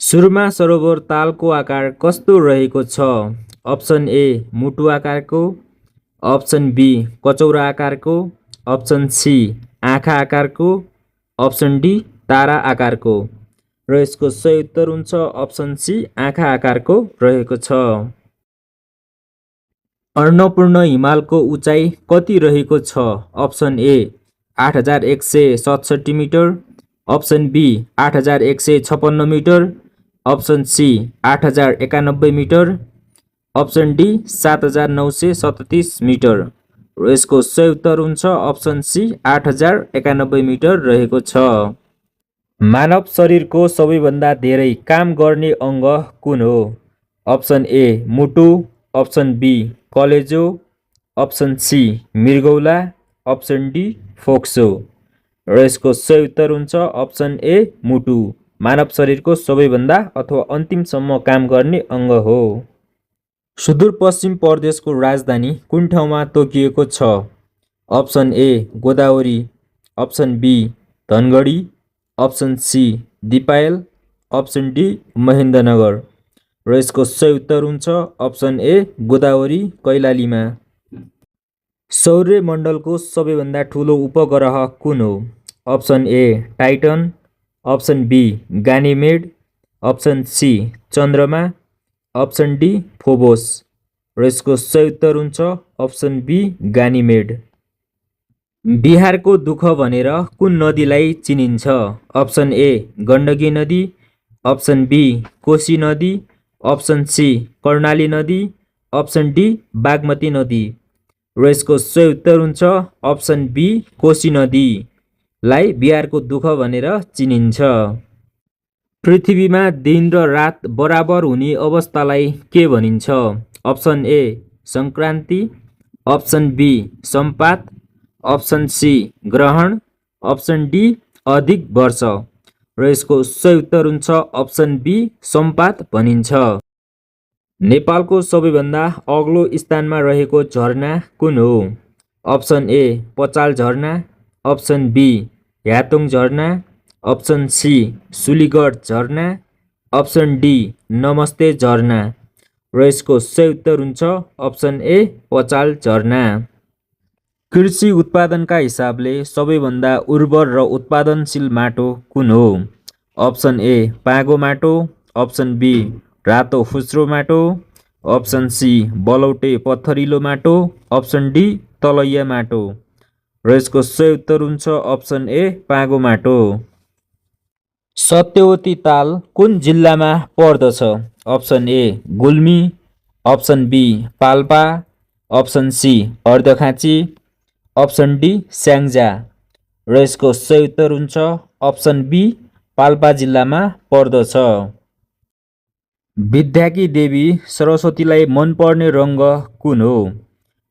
सुरुमा सरोवर तालको आकार कस्तो रहेको छ? अप्सन ए मुटु आकारको, अप्सन बी कचौरा आकारको, अप्सन सी आँखा आकारको, अप्सन डी तारा आकारको। र यसको सही उत्तर हुन्छ अप्सन सी आँखा आकारको रहेको छ। अन्नपूर्ण हिमालको उचाइ कति रहेको छ? Option A 8167 metre, option B 8156 metre, option C 8091 metre, option D 7937 metre. र यसको सही उत्तर हुन्छ अप्सन सी 8091 मिटर रहेको छ। मानव शरीरको सबैभन्दा धेरै काम गर्ने अङ्ग कुन हो? अप्सन ए मुटु, अप्सन बी कलेजो, अप्सन सी मृगौला, अप्सन डी फोक्सो। र यसको सही उत्तर हुन्छ अप्सन ए मुटु। मानव शरीरको सबैभन्दा अथवा अन्तिमसम्म काम गर्ने अङ्ग हो। सुदूरपश्चिम प्रदेशको राजधानी कुन ठाउँमा तोकिएको छ? Option A Godavari, option B Dhangadhi, option C Dipayal, option D Mahendranagar. र यसको सही उत्तर हुन्छ अप्सन ए गोदावरी कैलालीमा। सौर्यमण्डलको सबैभन्दा ठुलो उपग्रह कुन हो? Option A Titan, option B Ganymede, option C चन्द्रमा, अप्सन डी फोबोस। र यसको सही उत्तर हुन्छ अप्सन बी गानीमेड। बिहारको दुःख भनेर कुन नदीलाई चिनिन्छ? अप्सन ए गण्डकी नदी, अप्सन बी कोशी नदी, अप्सन सी कर्णाली नदी, अप्सन डी बागमती नदी। र यसको सही उत्तर हुन्छ अप्सन बी कोशी नदीलाई बिहारको दुःख भनेर चिनिन्छ। पृथ्वीमा दिन र रात बराबर हुने अवस्थालाई के भनिन्छ? अप्सन ए सङ्क्रान्ति, अप्सन बी सम्पात, अप्सन सी ग्रहण, अप्सन डी अधिक वर्ष। र यसको सही उत्तर हुन्छ अप्सन बी सम्पात भनिन्छ। नेपालको सबैभन्दा अग्लो स्थानमा रहेको झरना कुन हो? अप्सन ए पचाल झरना, अप्सन बी ह्यातोङ झरना, अप्सन सी सुलीगढ झरना, अप्सन डी नमस्ते झरना। र यसको सही उत्तर हुन्छ अप्सन ए पचाल झरना। कृषि उत्पादनका हिसाबले सबैभन्दा उर्वर र उत्पादनशील माटो कुन हो? अप्सन ए पाँगो माटो, अप्सन बी रातो फुस्रो माटो, अप्सन सी बलौटे पत्थरिलो माटो, अप्सन डी तलैया माटो। र यसको सही उत्तर हुन्छ अप्सन ए पाँगो माटो। सत्यवती ताल कुन जिल्लामा पर्दछ? Option A Gulmi, option B Palpa, option C Arghakhanchi, option D Syangja. र यसको सही उत्तर हुन्छ अप्सन बी पाल्पा जिल्लामा पर्दछ। विद्याकी देवी सरस्वतीलाई मनपर्ने रङ्ग कुन हो?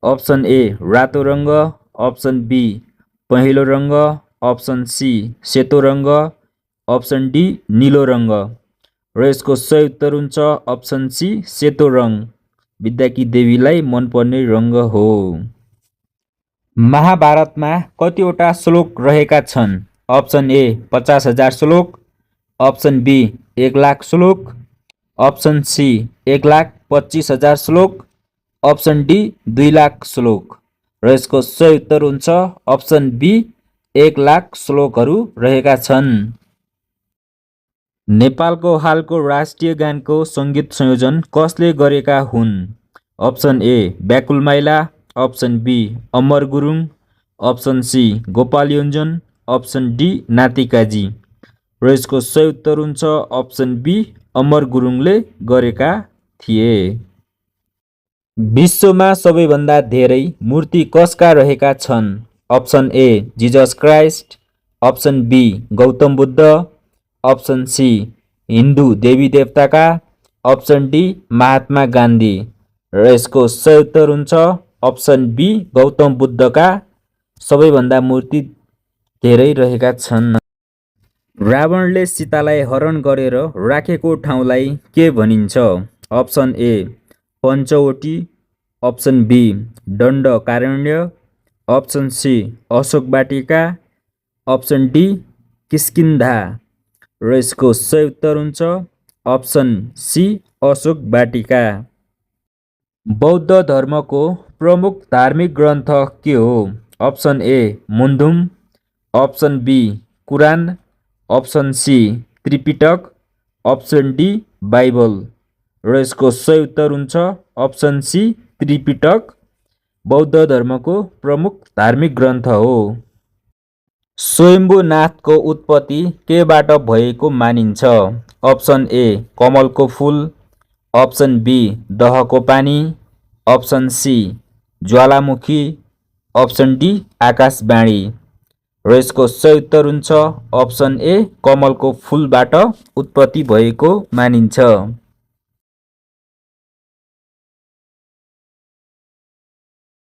अप्सन ए रातो रङ्ग, अप्सन बी पहेँलो रङ्ग, अप्सन सी सेतो रङ्ग, अप्सन डी निलो रङ्ग। र यसको सही उत्तर हुन्छ अप्सन सी सेतो रङ विद्याकी देवीलाई मनपर्ने रङ्ग हो। महाभारतमा कतिवटा श्लोक रहेका छन्? अप्सन ए 50,000 श्लोक, अप्सन बी 1,00,000 श्लोक, अप्सन सी 1,25,000 श्लोक, अप्सन डी 2,00,000 श्लोक। र यसको सही उत्तर हुन्छ अप्सन बी 1,00,000 श्लोकहरू रहेका छन्। नेपालको हालको राष्ट्रिय गानको सङ्गीत संयोजन कसले गरेका हुन्? Option A Byakul Maila, option B Amar Gurung, option C Gopal Yonjan, option D Natikaji. र यसको सही उत्तर हुन्छ अप्सन बी अमर गुरुङले गरेका थिए। विश्वमा सबैभन्दा धेरै मूर्ति कसका रहेका छन्? Option A Jesus Christ, option B Gautam Buddha, option C Hindu देवी देवताका, अप्सन डी महात्मा गान्धी। र यसको सही उत्तर हुन्छ अप्सन बी गौतम बुद्धका सबैभन्दा मूर्ति धेरै रहेका छन्। रावणले सीतालाई हरण गरेर राखेको ठाउँलाई के भनिन्छ? Option A Panchavati, option B Dandakaranya, option C Ashok Vatika, option D Kishkindha. र यसको सही उत्तर हुन्छ अप्सन सी अशोक वाटिका। बौद्ध धर्मको प्रमुख धार्मिक ग्रन्थ के हो? Option A Mundhum, option B Quran, option C Tripitaka, option D Bible. र यसको सही उत्तर हुन्छ अप्सन सी त्रिपिटक। बौद्ध धर्मको प्रमुख धार्मिक ग्रन्थ हो। स्वयम्भूनाथको उत्पत्ति केबाट भएको मानिन्छ? अप्सन ए कमलको फूल, अप्सन बी दहको पानी, अप्सन सी ज्वालामुखी, अप्सन डी आकाशवाणी। र यसको सही उत्तर हुन्छ अप्सन ए कमलको फूलबाट उत्पत्ति भएको मानिन्छ।